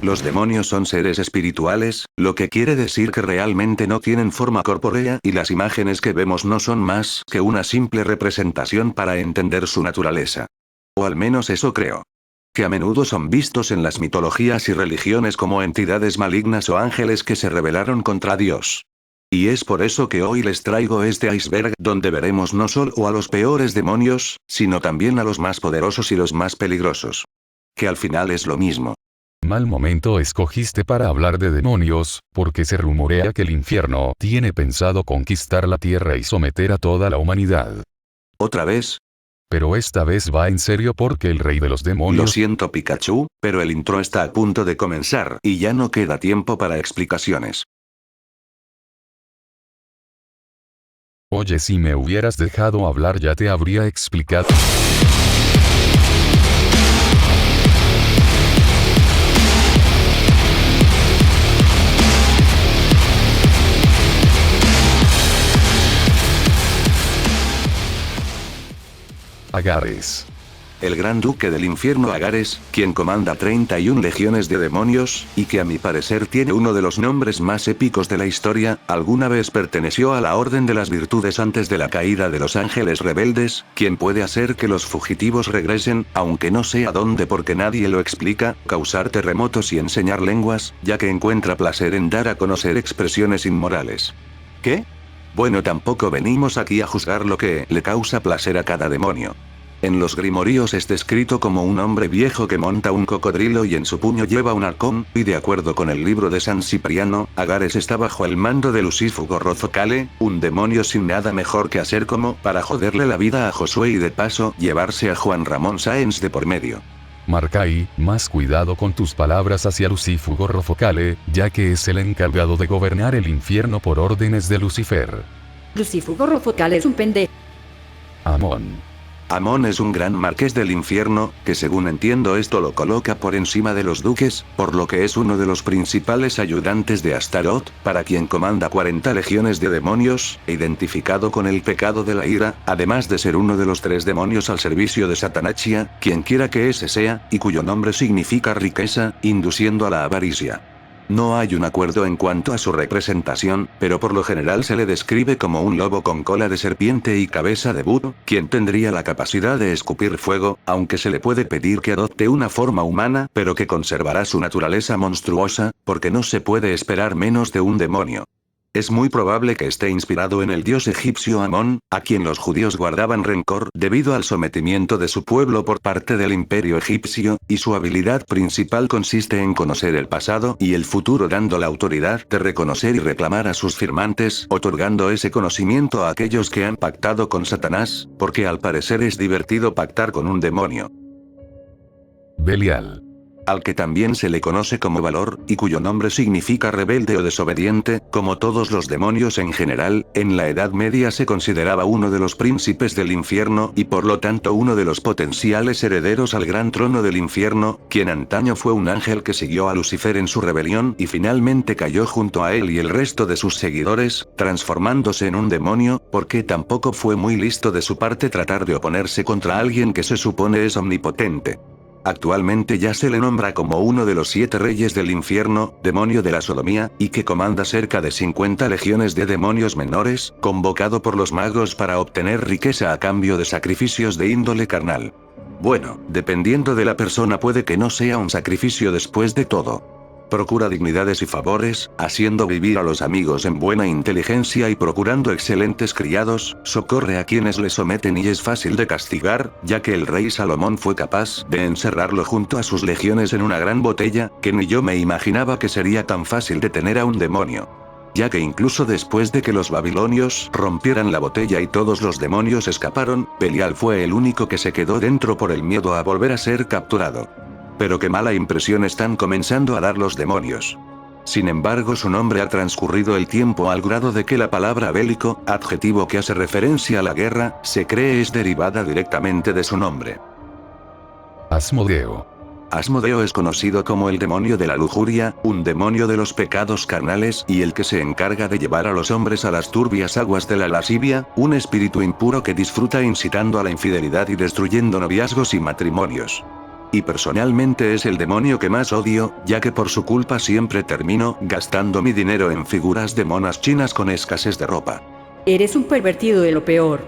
Los demonios son seres espirituales, lo que quiere decir que realmente no tienen forma corpórea y las imágenes que vemos no son más que una simple representación para entender su naturaleza. O al menos eso creo. Que a menudo son vistos en las mitologías y religiones como entidades malignas o ángeles que se rebelaron contra Dios. Y es por eso que hoy les traigo este iceberg donde veremos no solo a los peores demonios, sino también a los más poderosos y los más peligrosos. Que al final es lo mismo. Mal momento escogiste para hablar de demonios, porque se rumorea que el infierno tiene pensado conquistar la tierra y someter a toda la humanidad. ¿Otra vez? Pero esta vez va en serio porque el rey de los Lo demonios... siento Pikachu, pero el intro está a punto de comenzar y ya no queda tiempo para explicaciones. Oye, si me hubieras dejado hablar ya te habría explicado... Agares. El gran duque del infierno Agares, quien comanda 31 legiones de demonios, y que a mi parecer tiene uno de los nombres más épicos de la historia, alguna vez perteneció a la Orden de las Virtudes antes de la caída de los ángeles rebeldes, quien puede hacer que los fugitivos regresen, aunque no sé a dónde porque nadie lo explica, causar terremotos y enseñar lenguas, ya que encuentra placer en dar a conocer expresiones inmorales. ¿Qué? Bueno, tampoco venimos aquí a juzgar lo que le causa placer a cada demonio. En los grimoríos es descrito como un hombre viejo que monta un cocodrilo y en su puño lleva un halcón, y de acuerdo con el libro de San Cipriano, Agares está bajo el mando de Lucífugo Rofocale, un demonio sin nada mejor que hacer como para joderle la vida a Josué y de paso llevarse a Juan Ramón Sáenz de por medio. Marcai, más cuidado con tus palabras hacia Lucífugo Rofocale, ya que es el encargado de gobernar el infierno por órdenes de Lucifer. Lucífugo Rofocale es un pendejo. Amón. Amón es un gran marqués del infierno, que según entiendo esto lo coloca por encima de los duques, por lo que es uno de los principales ayudantes de Astaroth, para quien comanda 40 legiones de demonios, e identificado con el pecado de la ira, además de ser uno de los 3 demonios al servicio de Satanachia, quien quiera que ese sea, y cuyo nombre significa riqueza, induciendo a la avaricia. No hay un acuerdo en cuanto a su representación, pero por lo general se le describe como un lobo con cola de serpiente y cabeza de búho, quien tendría la capacidad de escupir fuego, aunque se le puede pedir que adopte una forma humana, pero que conservará su naturaleza monstruosa, porque no se puede esperar menos de un demonio. Es muy probable que esté inspirado en el dios egipcio Amón, a quien los judíos guardaban rencor debido al sometimiento de su pueblo por parte del imperio egipcio, y su habilidad principal consiste en conocer el pasado y el futuro dando la autoridad de reconocer y reclamar a sus firmantes, otorgando ese conocimiento a aquellos que han pactado con Satanás, porque al parecer es divertido pactar con un demonio. Belial. Al que también se le conoce como Valor, y cuyo nombre significa rebelde o desobediente, como todos los demonios en general, en la Edad Media se consideraba uno de los príncipes del infierno y por lo tanto uno de los potenciales herederos al gran trono del infierno, quien antaño fue un ángel que siguió a Lucifer en su rebelión y finalmente cayó junto a él y el resto de sus seguidores, transformándose en un demonio, porque tampoco fue muy listo de su parte tratar de oponerse contra alguien que se supone es omnipotente. Actualmente ya se le nombra como uno de los 7 reyes del infierno, demonio de la sodomía, y que comanda cerca de 50 legiones de demonios menores, convocado por los magos para obtener riqueza a cambio de sacrificios de índole carnal. Bueno, dependiendo de la persona puede que no sea un sacrificio después de todo. Procura dignidades y favores, haciendo vivir a los amigos en buena inteligencia y procurando excelentes criados, socorre a quienes le someten y es fácil de castigar, ya que el rey Salomón fue capaz de encerrarlo junto a sus legiones en una gran botella, que ni yo me imaginaba que sería tan fácil detener a un demonio. Ya que incluso después de que los babilonios rompieran la botella y todos los demonios escaparon, Belial fue el único que se quedó dentro por el miedo a volver a ser capturado. Pero qué mala impresión están comenzando a dar los demonios. Sin embargo, su nombre ha transcurrido el tiempo al grado de que la palabra bélico, adjetivo que hace referencia a la guerra, se cree es derivada directamente de su nombre. Asmodeo. Asmodeo es conocido como el demonio de la lujuria, un demonio de los pecados carnales y el que se encarga de llevar a los hombres a las turbias aguas de la lascivia, un espíritu impuro que disfruta incitando a la infidelidad y destruyendo noviazgos y matrimonios. Y personalmente es el demonio que más odio, ya que por su culpa siempre termino gastando mi dinero en figuras de monas chinas con escasez de ropa. Eres un pervertido de lo peor.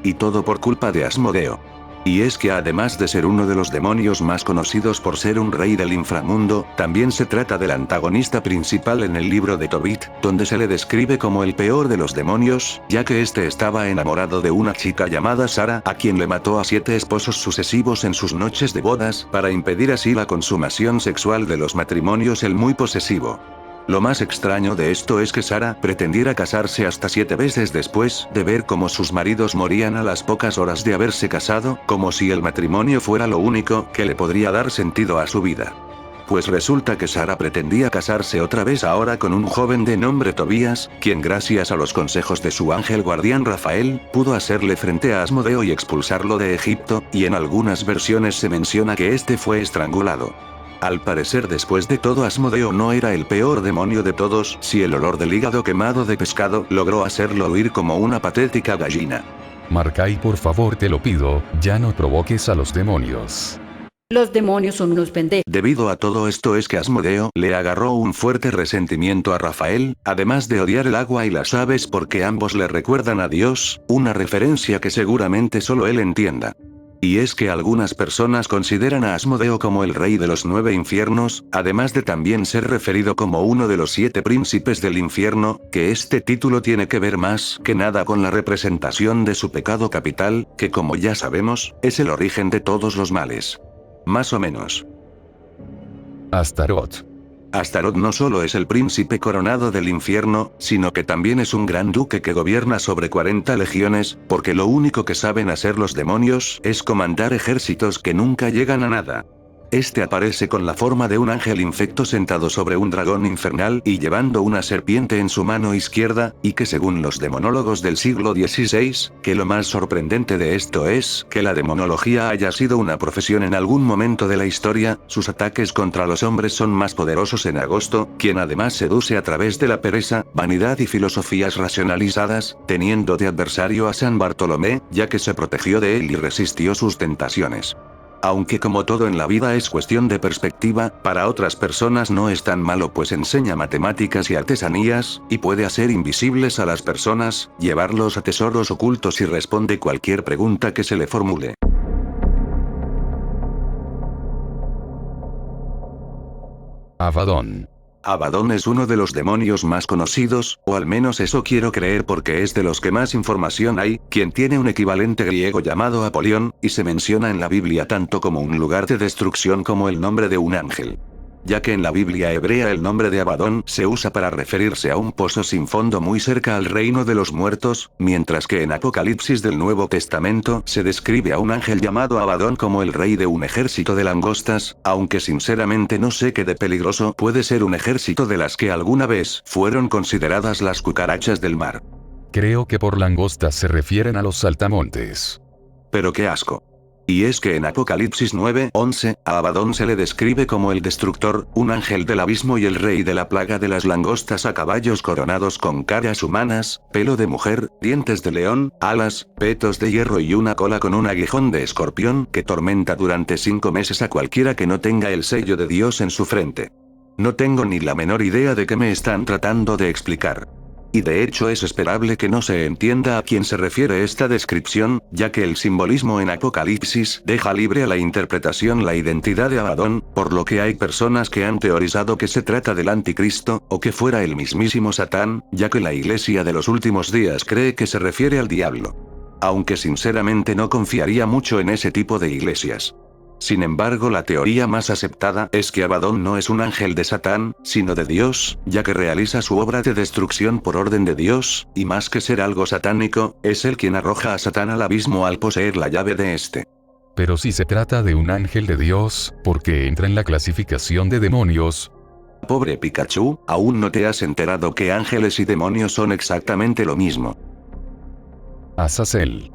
Y todo por culpa de Asmodeo. Y es que además de ser uno de los demonios más conocidos por ser un rey del inframundo, también se trata del antagonista principal en el libro de Tobit, donde se le describe como el peor de los demonios, ya que este estaba enamorado de una chica llamada Sara, a quien le mató a 7 esposos sucesivos en sus noches de bodas, para impedir así la consumación sexual de los matrimonios. El muy posesivo. Lo más extraño de esto es que Sara pretendiera casarse hasta 7 veces después de ver cómo sus maridos morían a las pocas horas de haberse casado, como si el matrimonio fuera lo único que le podría dar sentido a su vida. Pues resulta que Sara pretendía casarse otra vez ahora con un joven de nombre Tobías, quien gracias a los consejos de su ángel guardián Rafael, pudo hacerle frente a Asmodeo y expulsarlo de Egipto, y en algunas versiones se menciona que este fue estrangulado. Al parecer después de todo Asmodeo no era el peor demonio de todos, si el olor del hígado quemado de pescado logró hacerlo huir como una patética gallina. Markai, por favor te lo pido, ya no provoques a los demonios. Los demonios son unos pendejos. Debido a todo esto es que Asmodeo le agarró un fuerte resentimiento a Rafael, además de odiar el agua y las aves porque ambos le recuerdan a Dios, una referencia que seguramente solo él entienda. Y es que algunas personas consideran a Asmodeo como el rey de los 9 infiernos, además de también ser referido como uno de los 7 príncipes del infierno, que este título tiene que ver más que nada con la representación de su pecado capital, que como ya sabemos, es el origen de todos los males. Más o menos. Astaroth. Astaroth no solo es el príncipe coronado del infierno, sino que también es un gran duque que gobierna sobre 40 legiones, porque lo único que saben hacer los demonios es comandar ejércitos que nunca llegan a nada. Este aparece con la forma de un ángel infecto sentado sobre un dragón infernal y llevando una serpiente en su mano izquierda, y que según los demonólogos del siglo XVI, que lo más sorprendente de esto es que la demonología haya sido una profesión en algún momento de la historia, sus ataques contra los hombres son más poderosos en agosto, quien además seduce a través de la pereza, vanidad y filosofías racionalizadas, teniendo de adversario a San Bartolomé, ya que se protegió de él y resistió sus tentaciones. Aunque como todo en la vida es cuestión de perspectiva, para otras personas no es tan malo pues enseña matemáticas y artesanías, y puede hacer invisibles a las personas, llevarlos a tesoros ocultos y responde cualquier pregunta que se le formule. Abadón. Abadón es uno de los demonios más conocidos, o al menos eso quiero creer porque es de los que más información hay, quien tiene un equivalente griego llamado Apolión, y se menciona en la Biblia tanto como un lugar de destrucción como el nombre de un ángel. Ya que en la Biblia hebrea el nombre de Abadón se usa para referirse a un pozo sin fondo muy cerca al reino de los muertos, mientras que en Apocalipsis del Nuevo Testamento se describe a un ángel llamado Abadón como el rey de un ejército de langostas, aunque sinceramente no sé qué de peligroso puede ser un ejército de las que alguna vez fueron consideradas las cucarachas del mar. Creo que por langostas se refieren a los saltamontes. Pero qué asco. Y es que en Apocalipsis 9:11, a Abadón se le describe como el destructor, un ángel del abismo y el rey de la plaga de las langostas a caballos coronados con caras humanas, pelo de mujer, dientes de león, alas, petos de hierro y una cola con un aguijón de escorpión que tormenta durante 5 meses a cualquiera que no tenga el sello de Dios en su frente. No tengo ni la menor idea de qué me están tratando de explicar. Y de hecho es esperable que no se entienda a quién se refiere esta descripción, ya que el simbolismo en Apocalipsis deja libre a la interpretación la identidad de Abadón, por lo que hay personas que han teorizado que se trata del anticristo, o que fuera el mismísimo Satán, ya que la iglesia de los últimos días cree que se refiere al diablo. Aunque sinceramente no confiaría mucho en ese tipo de iglesias. Sin embargo, la teoría más aceptada es que Abadón no es un ángel de Satán, sino de Dios, ya que realiza su obra de destrucción por orden de Dios, y más que ser algo satánico, es él quien arroja a Satán al abismo al poseer la llave de este. Pero si se trata de un ángel de Dios, ¿por qué entra en la clasificación de demonios? Pobre Pikachu, aún no te has enterado que ángeles y demonios son exactamente lo mismo. Azazel.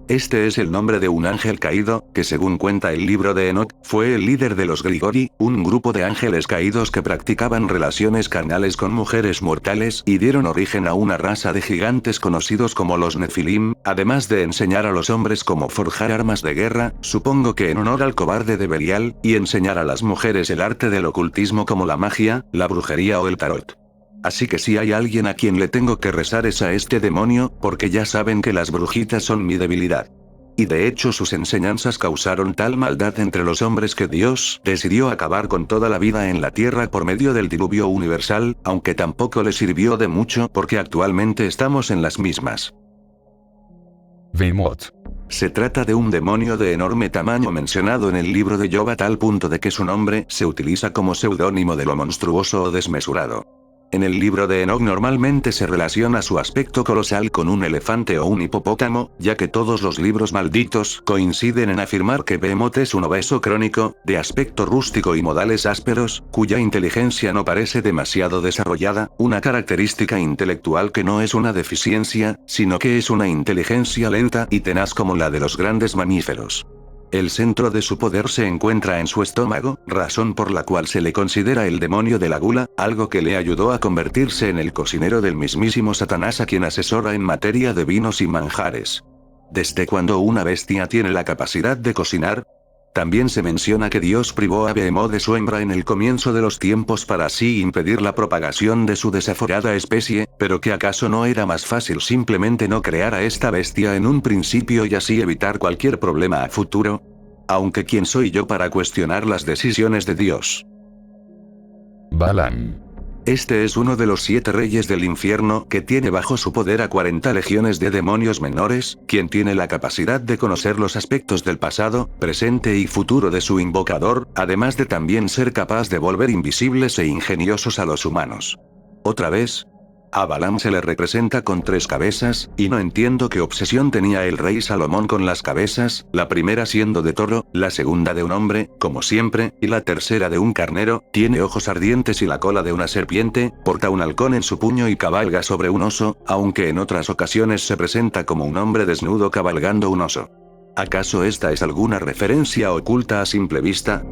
Este es el nombre de un ángel caído, que según cuenta el libro de Enoch, fue el líder de los Grigori, un grupo de ángeles caídos que practicaban relaciones carnales con mujeres mortales y dieron origen a una raza de gigantes conocidos como los Nefilim, además de enseñar a los hombres cómo forjar armas de guerra, supongo que en honor al cobarde de Belial, y enseñar a las mujeres el arte del ocultismo como la magia, la brujería o el tarot. Así que si hay alguien a quien le tengo que rezar es a este demonio, porque ya saben que las brujitas son mi debilidad. Y de hecho sus enseñanzas causaron tal maldad entre los hombres que Dios decidió acabar con toda la vida en la tierra por medio del diluvio universal, aunque tampoco le sirvió de mucho porque actualmente estamos en las mismas. Behemoth. Se trata de un demonio de enorme tamaño mencionado en el libro de Job a tal punto de que su nombre se utiliza como seudónimo de lo monstruoso o desmesurado. En el libro de Enoch normalmente se relaciona su aspecto colosal con un elefante o un hipopótamo, ya que todos los libros malditos coinciden en afirmar que Behemoth es un obeso crónico, de aspecto rústico y modales ásperos, cuya inteligencia no parece demasiado desarrollada, una característica intelectual que no es una deficiencia, sino que es una inteligencia lenta y tenaz como la de los grandes mamíferos. El centro de su poder se encuentra en su estómago, razón por la cual se le considera el demonio de la gula, algo que le ayudó a convertirse en el cocinero del mismísimo Satanás a quien asesora en materia de vinos y manjares. ¿Desde cuando una bestia tiene la capacidad de cocinar? También se menciona que Dios privó a Behemoth de su hembra en el comienzo de los tiempos para así impedir la propagación de su desaforada especie, pero que acaso no era más fácil simplemente no crear a esta bestia en un principio y así evitar cualquier problema a futuro. Aunque ¿quién soy yo para cuestionar las decisiones de Dios? Balaam. Este es uno de los 7 reyes del infierno que tiene bajo su poder a 40 legiones de demonios menores, quien tiene la capacidad de conocer los aspectos del pasado, presente y futuro de su invocador, además de también ser capaz de volver invisibles e ingeniosos a los humanos. Otra vez, a Balaam se le representa con 3 cabezas, y no entiendo qué obsesión tenía el rey Salomón con las cabezas, la primera siendo de toro, la segunda de un hombre, como siempre, y la tercera de un carnero, tiene ojos ardientes y la cola de una serpiente, porta un halcón en su puño y cabalga sobre un oso, aunque en otras ocasiones se presenta como un hombre desnudo cabalgando un oso. ¿Acaso esta es alguna referencia oculta a simple vista?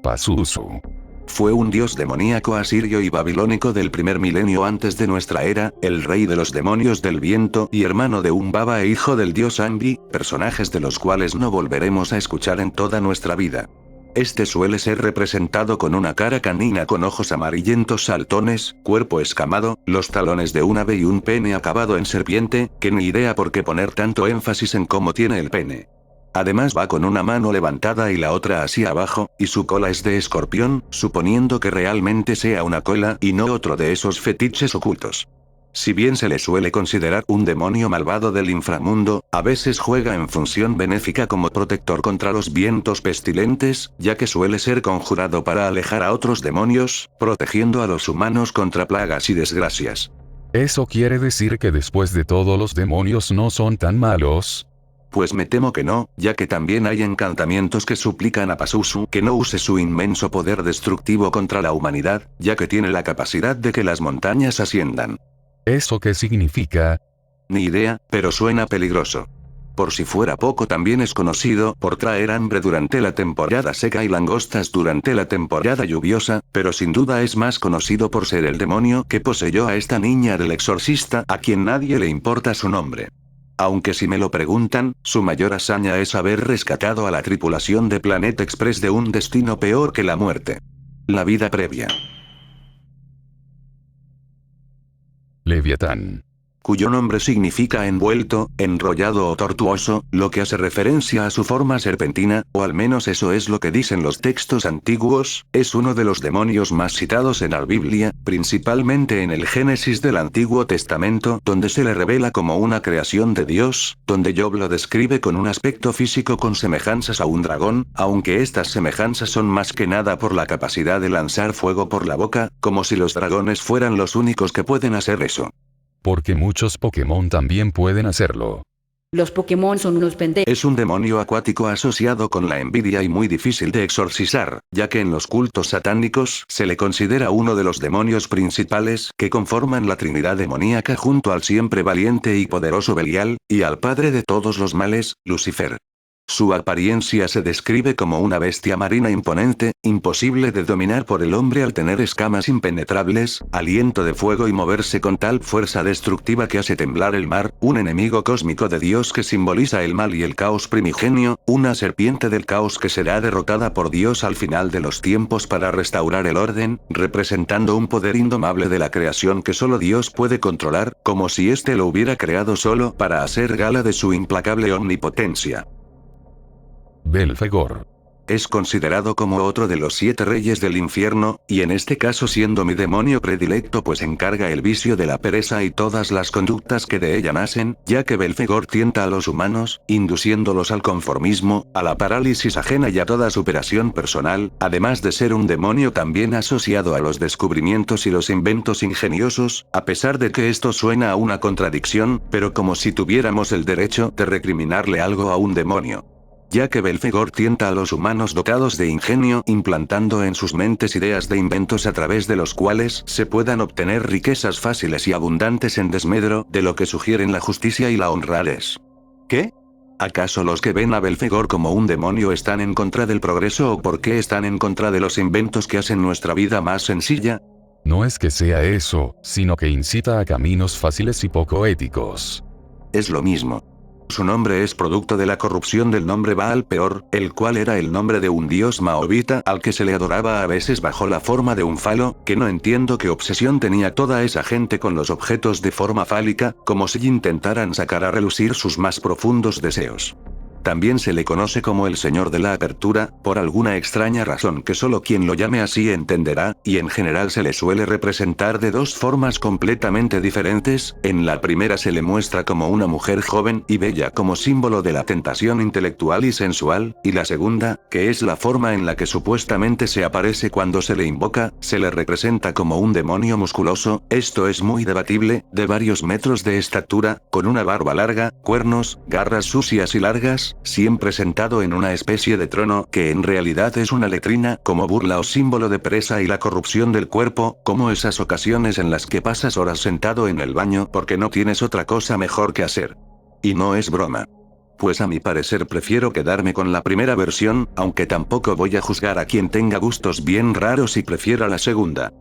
Pazuzu. Fue un dios demoníaco asirio y babilónico del primer milenio antes de nuestra era, el rey de los demonios del viento y hermano de Umbaba e hijo del dios Ambi, personajes de los cuales no volveremos a escuchar en toda nuestra vida. Este suele ser representado con una cara canina con ojos amarillentos saltones, cuerpo escamado, los talones de un ave y un pene acabado en serpiente, que ni idea por qué poner tanto énfasis en cómo tiene el pene. Además va con una mano levantada y la otra hacia abajo, y su cola es de escorpión, suponiendo que realmente sea una cola y no otro de esos fetiches ocultos. Si bien se le suele considerar un demonio malvado del inframundo, a veces juega en función benéfica como protector contra los vientos pestilentes, ya que suele ser conjurado para alejar a otros demonios, protegiendo a los humanos contra plagas y desgracias. ¿Eso quiere decir que después de todo los demonios no son tan malos? Pues me temo que no, ya que también hay encantamientos que suplican a Pazuzu que no use su inmenso poder destructivo contra la humanidad, ya que tiene la capacidad de que las montañas asciendan. ¿Eso qué significa? Ni idea, pero suena peligroso. Por si fuera poco, también es conocido por traer hambre durante la temporada seca y langostas durante la temporada lluviosa, pero sin duda es más conocido por ser el demonio que poseyó a esta niña del exorcista, a quien nadie le importa su nombre. Aunque si me lo preguntan, su mayor hazaña es haber rescatado a la tripulación de Planet Express de un destino peor que la muerte. La vida previa. Leviatán. Cuyo nombre significa envuelto, enrollado o tortuoso, lo que hace referencia a su forma serpentina, o al menos eso es lo que dicen los textos antiguos, es uno de los demonios más citados en la Biblia, principalmente en el Génesis del Antiguo Testamento, donde se le revela como una creación de Dios, donde Job lo describe con un aspecto físico con semejanzas a un dragón, aunque estas semejanzas son más que nada por la capacidad de lanzar fuego por la boca, como si los dragones fueran los únicos que pueden hacer eso. Porque muchos Pokémon también pueden hacerlo. Los Pokémon son unos pendejos. Es un demonio acuático asociado con la envidia y muy difícil de exorcizar, ya que en los cultos satánicos se le considera uno de los demonios principales que conforman la trinidad demoníaca junto al siempre valiente y poderoso Belial, y al padre de todos los males, Lucifer. Su apariencia se describe como una bestia marina imponente, imposible de dominar por el hombre al tener escamas impenetrables, aliento de fuego y moverse con tal fuerza destructiva que hace temblar el mar, un enemigo cósmico de Dios que simboliza el mal y el caos primigenio, una serpiente del caos que será derrotada por Dios al final de los tiempos para restaurar el orden, representando un poder indomable de la creación que solo Dios puede controlar, como si éste lo hubiera creado solo para hacer gala de su implacable omnipotencia. Belfegor. Es considerado como otro de los 7 reyes del infierno, y en este caso siendo mi demonio predilecto pues encarga el vicio de la pereza y todas las conductas que de ella nacen, ya que Belfegor tienta a los humanos, induciéndolos al conformismo, a la parálisis ajena y a toda superación personal, además de ser un demonio también asociado a los descubrimientos y los inventos ingeniosos, a pesar de que esto suena a una contradicción, pero como si tuviéramos el derecho de recriminarle algo a un demonio. Ya que Belfegor tienta a los humanos dotados de ingenio implantando en sus mentes ideas de inventos a través de los cuales se puedan obtener riquezas fáciles y abundantes en desmedro de lo que sugieren la justicia y la honradez. ¿Qué? ¿Acaso los que ven a Belfegor como un demonio están en contra del progreso o por qué están en contra de los inventos que hacen nuestra vida más sencilla? No es que sea eso, sino que incita a caminos fáciles y poco éticos. Es lo mismo. Su nombre es producto de la corrupción del nombre Baal Peor, el cual era el nombre de un dios maobita al que se le adoraba a veces bajo la forma de un falo, que no entiendo qué obsesión tenía toda esa gente con los objetos de forma fálica, como si intentaran sacar a relucir sus más profundos deseos. También se le conoce como el Señor de la Apertura, por alguna extraña razón que solo quien lo llame así entenderá, y en general se le suele representar de 2 formas completamente diferentes. En la primera se le muestra como una mujer joven y bella como símbolo de la tentación intelectual y sensual, y la segunda, que es la forma en la que supuestamente se aparece cuando se le invoca, se le representa como un demonio musculoso, esto es muy debatible, de varios metros de estatura, con una barba larga, cuernos, garras sucias y largas, siempre sentado en una especie de trono que en realidad es una letrina como burla o símbolo de pereza y la corrupción del cuerpo, como esas ocasiones en las que pasas horas sentado en el baño porque no tienes otra cosa mejor que hacer. Y no es broma. Pues a mi parecer prefiero quedarme con la primera versión, aunque tampoco voy a juzgar a quien tenga gustos bien raros y prefiera la segunda.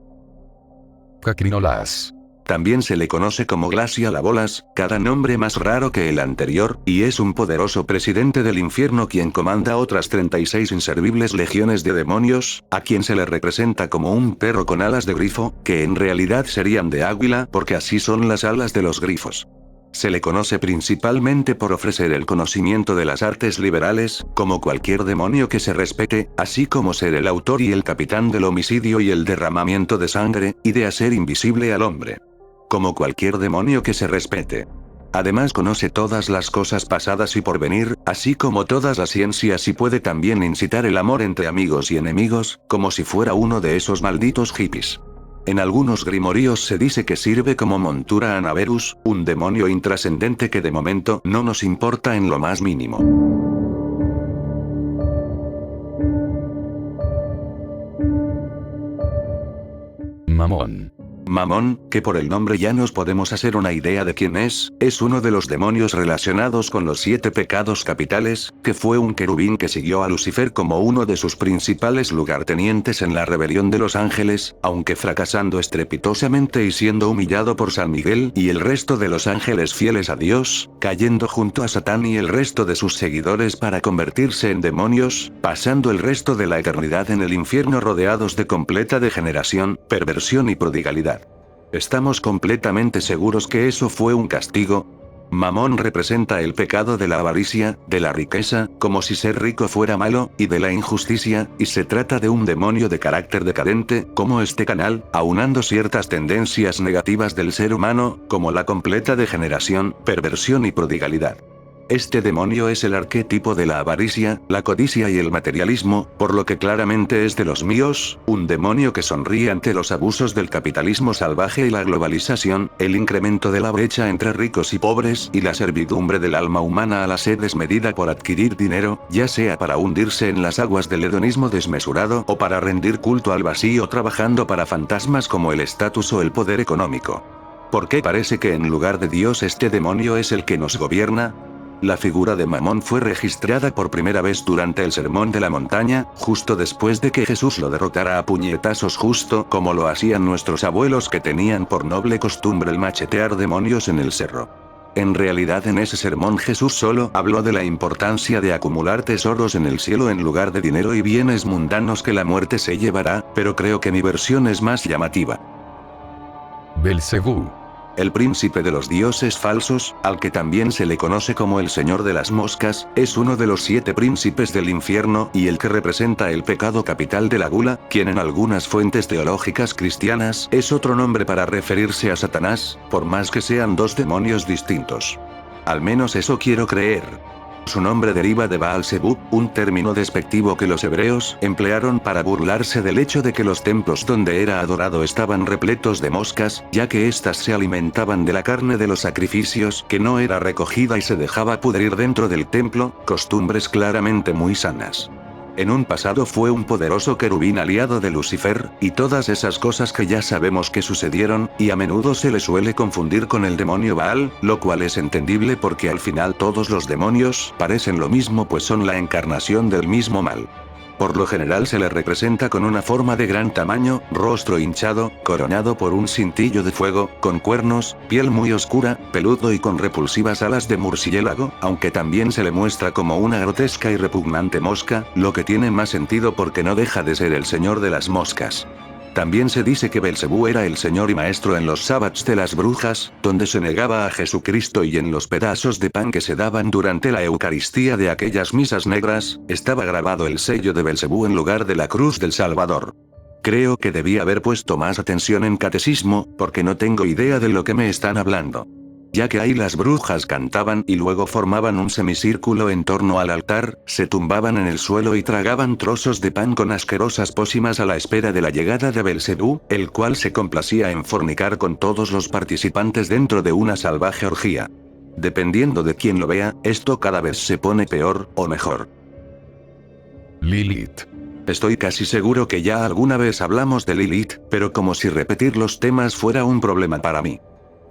Cacrinolas. También se le conoce como Glacialabolas, cada nombre más raro que el anterior, y es un poderoso presidente del infierno quien comanda otras 36 inservibles legiones de demonios, a quien se le representa como un perro con alas de grifo, que en realidad serían de águila porque así son las alas de los grifos. Se le conoce principalmente por ofrecer el conocimiento de las artes liberales, como cualquier demonio que se respete, así como ser el autor y el capitán del homicidio y el derramamiento de sangre, y de hacer invisible al hombre. Como cualquier demonio que se respete. Además conoce todas las cosas pasadas y por venir, así como todas las ciencias y puede también incitar el amor entre amigos y enemigos, como si fuera uno de esos malditos hippies. En algunos grimoríos se dice que sirve como montura a Naverus, un demonio intrascendente que de momento no nos importa en lo más mínimo. Mamón. Mamón, que por el nombre ya nos podemos hacer una idea de quién es uno de los demonios relacionados con los 7 pecados capitales, que fue un querubín que siguió a Lucifer como uno de sus principales lugartenientes en la rebelión de los ángeles, aunque fracasando estrepitosamente y siendo humillado por San Miguel y el resto de los ángeles fieles a Dios, cayendo junto a Satán y el resto de sus seguidores para convertirse en demonios, pasando el resto de la eternidad en el infierno rodeados de completa degeneración, perversión y prodigalidad. ¿Estamos completamente seguros que eso fue un castigo? Mamón representa el pecado de la avaricia, de la riqueza, como si ser rico fuera malo, y de la injusticia, y se trata de un demonio de carácter decadente, como este canal, aunando ciertas tendencias negativas del ser humano, como la completa degeneración, perversión y prodigalidad. Este demonio es el arquetipo de la avaricia, la codicia y el materialismo, por lo que claramente es de los míos, un demonio que sonríe ante los abusos del capitalismo salvaje y la globalización, el incremento de la brecha entre ricos y pobres y la servidumbre del alma humana a la sed desmedida por adquirir dinero, ya sea para hundirse en las aguas del hedonismo desmesurado o para rendir culto al vacío trabajando para fantasmas como el estatus o el poder económico. ¿Por qué parece que en lugar de Dios este demonio es el que nos gobierna? La figura de Mamón fue registrada por primera vez durante el Sermón de la Montaña, justo después de que Jesús lo derrotara a puñetazos, justo como lo hacían nuestros abuelos que tenían por noble costumbre el machetear demonios en el cerro. En realidad en ese sermón Jesús solo habló de la importancia de acumular tesoros en el cielo en lugar de dinero y bienes mundanos que la muerte se llevará, pero creo que mi versión es más llamativa. Belcebú. El príncipe de los dioses falsos, al que también se le conoce como el señor de las moscas, es uno de los 7 príncipes del infierno y el que representa el pecado capital de la gula, quien en algunas fuentes teológicas cristianas es otro nombre para referirse a Satanás, por más que sean 2 demonios distintos. Al menos eso quiero creer. Su nombre deriva de Baal-Zebub, un término despectivo que los hebreos emplearon para burlarse del hecho de que los templos donde era adorado estaban repletos de moscas, ya que éstas se alimentaban de la carne de los sacrificios que no era recogida y se dejaba pudrir dentro del templo, costumbres claramente muy sanas. En un pasado fue un poderoso querubín aliado de Lucifer, y todas esas cosas que ya sabemos que sucedieron, y a menudo se le suele confundir con el demonio Baal, lo cual es entendible porque al final todos los demonios parecen lo mismo pues son la encarnación del mismo mal. Por lo general se le representa con una forma de gran tamaño, rostro hinchado, coronado por un cintillo de fuego, con cuernos, piel muy oscura, peludo y con repulsivas alas de murciélago, aunque también se le muestra como una grotesca y repugnante mosca, lo que tiene más sentido porque no deja de ser el señor de las moscas. También se dice que Belcebú era el señor y maestro en los sábados de las brujas, donde se negaba a Jesucristo y en los pedazos de pan que se daban durante la Eucaristía de aquellas misas negras, estaba grabado el sello de Belcebú en lugar de la cruz del Salvador. Creo que debí haber puesto más atención en catecismo, porque no tengo idea de lo que me están hablando. Ya que ahí las brujas cantaban y luego formaban un semicírculo en torno al altar, se tumbaban en el suelo y tragaban trozos de pan con asquerosas pócimas a la espera de la llegada de Belcebú, el cual se complacía en fornicar con todos los participantes dentro de una salvaje orgía. Dependiendo de quien lo vea, esto cada vez se pone peor, o mejor. Lilith. Estoy casi seguro que ya alguna vez hablamos de Lilith, pero como si repetir los temas fuera un problema para mí.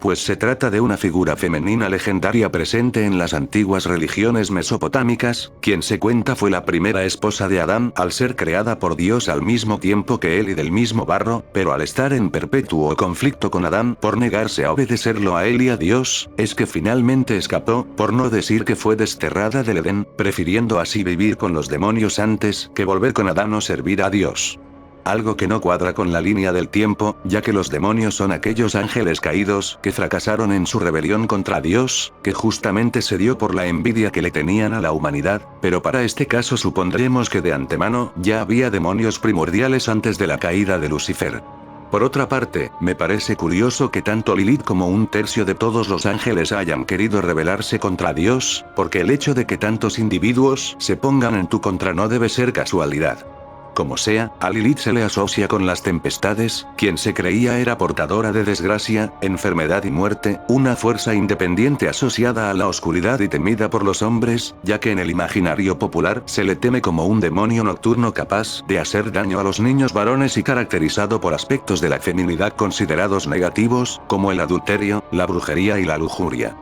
Pues se trata de una figura femenina legendaria presente en las antiguas religiones mesopotámicas, quien se cuenta fue la primera esposa de Adán al ser creada por Dios al mismo tiempo que él y del mismo barro, pero al estar en perpetuo conflicto con Adán por negarse a obedecerlo a él y a Dios, es que finalmente escapó, por no decir que fue desterrada del Edén, prefiriendo así vivir con los demonios antes que volver con Adán o servir a Dios. Algo que no cuadra con la línea del tiempo, ya que los demonios son aquellos ángeles caídos que fracasaron en su rebelión contra Dios, que justamente se dio por la envidia que le tenían a la humanidad, pero para este caso supondremos que de antemano ya había demonios primordiales antes de la caída de Lucifer. Por otra parte, me parece curioso que tanto Lilith como un tercio de todos los ángeles hayan querido rebelarse contra Dios, porque el hecho de que tantos individuos se pongan en tu contra no debe ser casualidad. Como sea, a Lilith se le asocia con las tempestades, quien se creía era portadora de desgracia, enfermedad y muerte, una fuerza independiente asociada a la oscuridad y temida por los hombres, ya que en el imaginario popular se le teme como un demonio nocturno capaz de hacer daño a los niños varones y caracterizado por aspectos de la feminidad considerados negativos, como el adulterio, la brujería y la lujuria.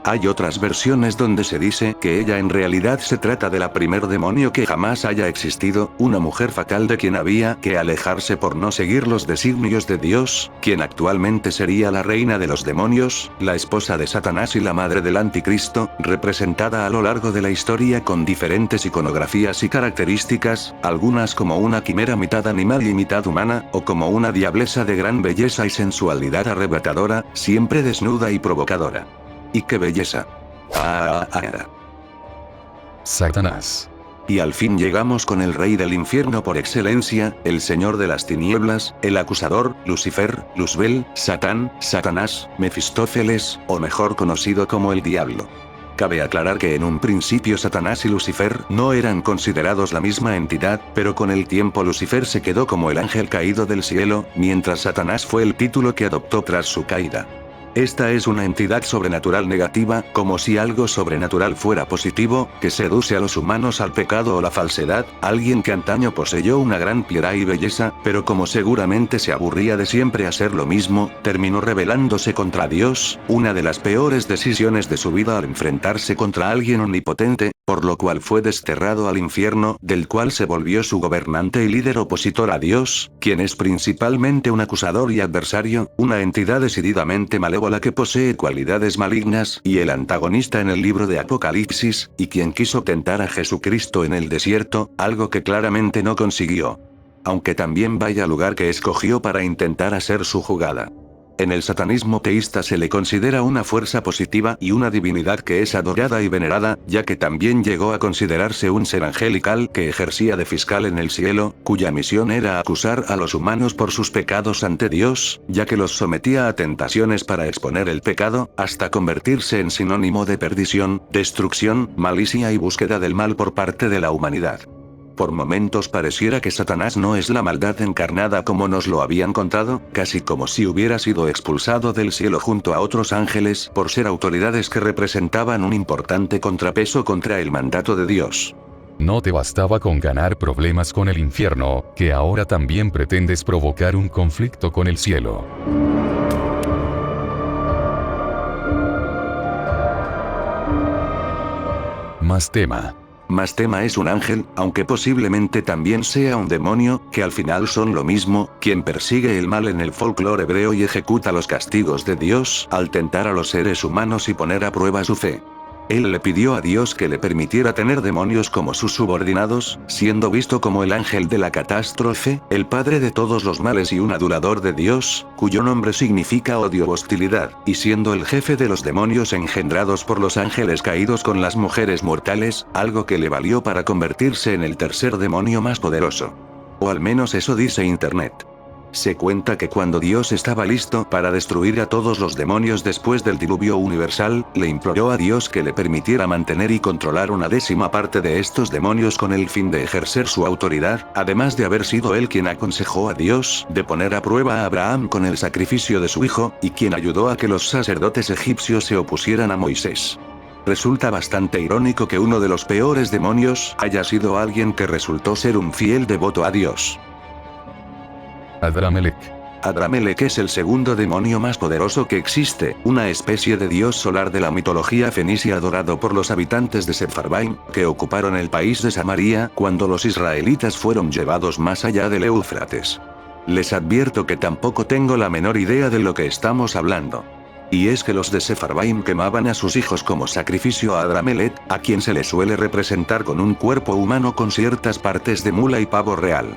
Hay otras versiones donde se dice que ella en realidad se trata de la primer demonio que jamás haya existido, una mujer fatal de quien había que alejarse por no seguir los designios de Dios, quien actualmente sería la reina de los demonios, la esposa de Satanás y la madre del anticristo, representada a lo largo de la historia con diferentes iconografías y características, algunas como una quimera mitad animal y mitad humana, o como una diablesa de gran belleza y sensualidad arrebatadora, siempre desnuda y provocadora. ¡Y qué belleza! Satanás. Y al fin llegamos con el rey del infierno por excelencia, el señor de las tinieblas, el acusador, Lucifer, Luzbel, Satán, Satanás, Mefistófeles, o mejor conocido como el diablo. Cabe aclarar que en un principio Satanás y Lucifer no eran considerados la misma entidad, pero con el tiempo Lucifer se quedó como el ángel caído del cielo, mientras Satanás fue el título que adoptó tras su caída. Esta es una entidad sobrenatural negativa, como si algo sobrenatural fuera positivo, que seduce a los humanos al pecado o la falsedad, alguien que antaño poseyó una gran piedad y belleza, pero como seguramente se aburría de siempre hacer lo mismo, terminó rebelándose contra Dios, una de las peores decisiones de su vida al enfrentarse contra alguien omnipotente, por lo cual fue desterrado al infierno, del cual se volvió su gobernante y líder opositor a Dios, quien es principalmente un acusador y adversario, una entidad decididamente malévola que posee cualidades malignas, y el antagonista en el libro de Apocalipsis, y quien quiso tentar a Jesucristo en el desierto, algo que claramente no consiguió. Aunque también vaya lugar que escogió para intentar hacer su jugada. En el satanismo teísta se le considera una fuerza positiva y una divinidad que es adorada y venerada, ya que también llegó a considerarse un ser angelical que ejercía de fiscal en el cielo, cuya misión era acusar a los humanos por sus pecados ante Dios, ya que los sometía a tentaciones para exponer el pecado, hasta convertirse en sinónimo de perdición, destrucción, malicia y búsqueda del mal por parte de la humanidad. Por momentos pareciera que Satanás no es la maldad encarnada como nos lo habían contado, casi como si hubiera sido expulsado del cielo junto a otros ángeles por ser autoridades que representaban un importante contrapeso contra el mandato de Dios. No te bastaba con ganar problemas con el infierno, que ahora también pretendes provocar un conflicto con el cielo. Mastema. Mastema es un ángel, aunque posiblemente también sea un demonio, que al final son lo mismo, quien persigue el mal en el folclore hebreo y ejecuta los castigos de Dios, al tentar a los seres humanos y poner a prueba su fe. Él le pidió a Dios que le permitiera tener demonios como sus subordinados, siendo visto como el ángel de la catástrofe, el padre de todos los males y un adulador de Dios, cuyo nombre significa odio o hostilidad, y siendo el jefe de los demonios engendrados por los ángeles caídos con las mujeres mortales, algo que le valió para convertirse en el tercer demonio más poderoso. O al menos eso dice Internet. Se cuenta que cuando Dios estaba listo para destruir a todos los demonios después del diluvio universal, le imploró a Dios que le permitiera mantener y controlar una décima parte de estos demonios con el fin de ejercer su autoridad, además de haber sido él quien aconsejó a Dios de poner a prueba a Abraham con el sacrificio de su hijo, y quien ayudó a que los sacerdotes egipcios se opusieran a Moisés. Resulta bastante irónico que uno de los peores demonios haya sido alguien que resultó ser un fiel devoto a Dios. Adramelech. Adramelech es el segundo demonio más poderoso que existe, una especie de dios solar de la mitología fenicia adorado por los habitantes de Sepharvaim, que ocuparon el país de Samaria cuando los israelitas fueron llevados más allá del Éufrates. Les advierto que tampoco tengo la menor idea de lo que estamos hablando. Y es que los de Sepharvaim quemaban a sus hijos como sacrificio a Adramelech, a quien se le suele representar con un cuerpo humano con ciertas partes de mula y pavo real.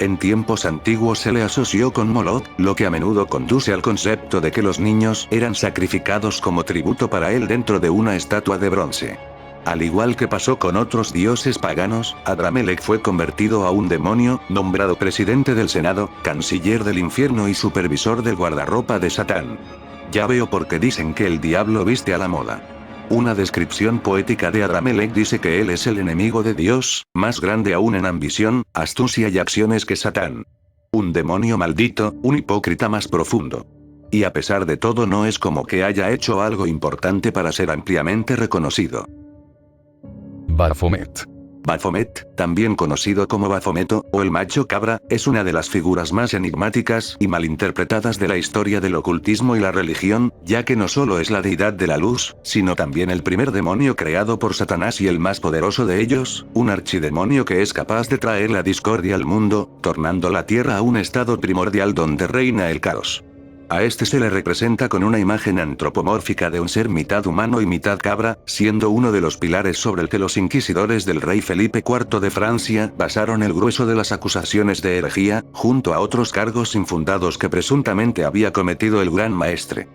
En tiempos antiguos se le asoció con Moloch, lo que a menudo conduce al concepto de que los niños eran sacrificados como tributo para él dentro de una estatua de bronce. Al igual que pasó con otros dioses paganos, Adramelech fue convertido a un demonio, nombrado presidente del Senado, canciller del infierno y supervisor del guardarropa de Satán. Ya veo por qué dicen que el diablo viste a la moda. Una descripción poética de Adramelech dice que él es el enemigo de Dios, más grande aún en ambición, astucia y acciones que Satán. Un demonio maldito, un hipócrita más profundo. Y a pesar de todo no es como que haya hecho algo importante para ser ampliamente reconocido. Baphomet. Baphomet, también conocido como Baphometo, o el macho cabra, es una de las figuras más enigmáticas y malinterpretadas de la historia del ocultismo y la religión, ya que no solo es la deidad de la luz, sino también el primer demonio creado por Satanás y el más poderoso de ellos, un archidemonio que es capaz de traer la discordia al mundo, tornando la tierra a un estado primordial donde reina el caos. A este se le representa con una imagen antropomórfica de un ser mitad humano y mitad cabra, siendo uno de los pilares sobre el que los inquisidores del rey Felipe IV de Francia basaron el grueso de las acusaciones de herejía, junto a otros cargos infundados que presuntamente había cometido el gran maestre.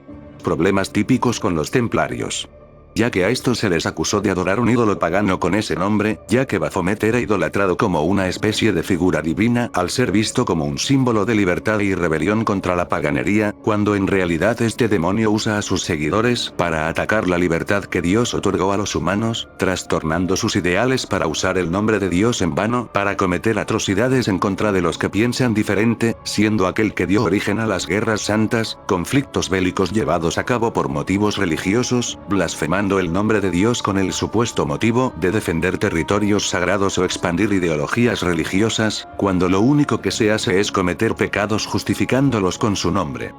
Problemas típicos con los templarios. ya que a estos se les acusó de adorar un ídolo pagano con ese nombre, ya que Baphomet era idolatrado como una especie de figura divina al ser visto como un símbolo de libertad y rebelión contra la paganería, cuando en realidad este demonio usa a sus seguidores para atacar la libertad que Dios otorgó a los humanos, trastornando sus ideales para usar el nombre de Dios en vano para cometer atrocidades en contra de los que piensan diferente, siendo aquel que dio origen a las guerras santas, conflictos bélicos llevados a cabo por motivos religiosos, blasfemando el nombre de Dios con el supuesto motivo de defender territorios sagrados o expandir ideologías religiosas, cuando lo único que se hace es cometer pecados justificándolos con su nombre.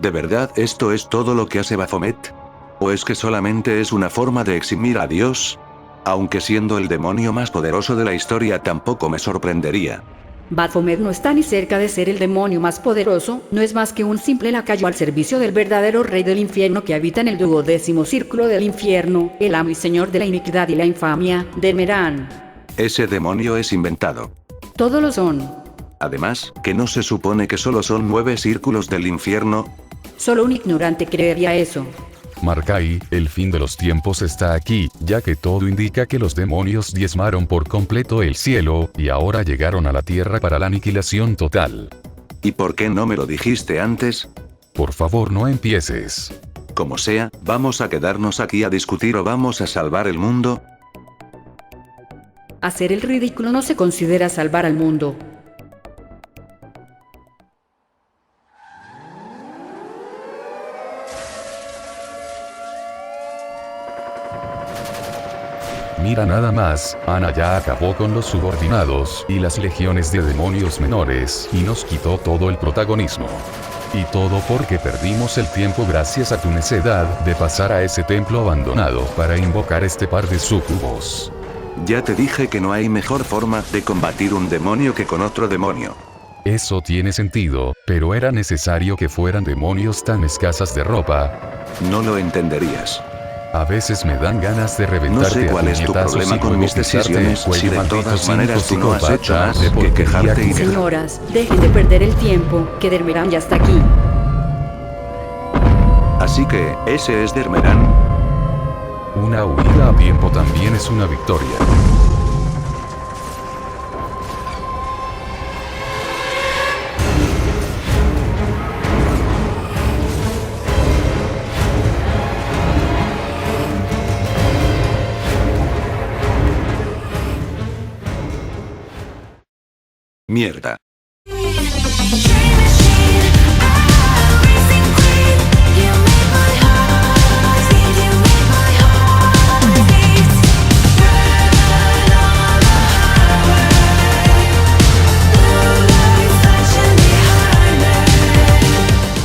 ¿De verdad esto es todo lo que hace Baphomet? ¿O es que solamente es una forma de eximir a Dios? Aunque siendo el demonio más poderoso de la historia tampoco me sorprendería. Baphomet no está ni cerca de ser el demonio más poderoso, no es más que un simple lacayo al servicio del verdadero rey del infierno que habita en el 12º círculo del infierno, el amo y señor de la iniquidad y la infamia, Dermerán. Ese demonio es inventado. Todos lo son. Además, ¿que no se supone que solo son 9 círculos del infierno? Solo un ignorante creería eso. Markai, el fin de los tiempos está aquí, ya que todo indica que los demonios diezmaron por completo el cielo, y ahora llegaron a la tierra para la aniquilación total. ¿Y por qué no me lo dijiste antes? Por favor, no empieces. Como sea, ¿vamos a quedarnos aquí a discutir o vamos a salvar el mundo? Hacer el ridículo no se considera salvar al mundo. Mira nada más, Ana ya acabó con los subordinados y las legiones de demonios menores, y nos quitó todo el protagonismo. Y todo porque perdimos el tiempo gracias a tu necedad de pasar a ese templo abandonado para invocar este par de súcubos. Ya te dije que no hay mejor forma de combatir un demonio que con otro demonio. Eso tiene sentido, pero era necesario que fueran demonios tan escasas de ropa. No lo entenderías. A veces me dan ganas de reventarte. No sé cuál es tu problema con mis decisiones, si de todas maneras tú no has hecho más que quejarte y Señoras, dejen de perder el tiempo, que Dermerán ya está aquí. Así que, ¿ese es Dermerán? Una huida a tiempo también es una victoria. Mierda.